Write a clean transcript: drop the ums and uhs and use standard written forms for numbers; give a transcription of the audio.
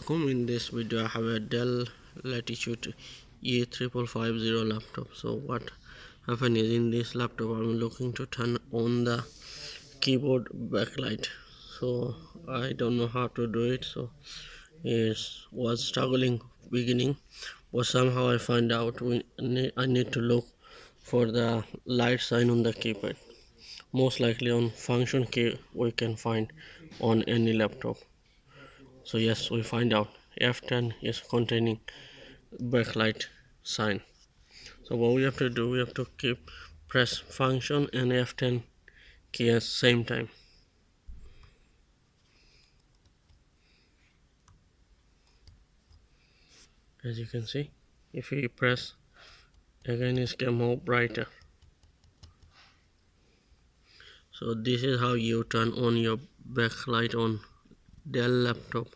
Assalamualaikum. In this video I have a Dell Latitude E3550 laptop. So what happened is, in this laptop I'm looking to turn on the keyboard backlight. So I don't know how to do it, so it was struggling beginning, but somehow I find out I need to look for the light sign on the keypad. Most likely on function key we can find on any laptop. So yes, we find out F10 is containing backlight sign. So what we have to do, we have to keep press function and F10 key at same time. As you can see, if we press again, it gets more brighter. So this is how you turn on your backlight on Dell laptop.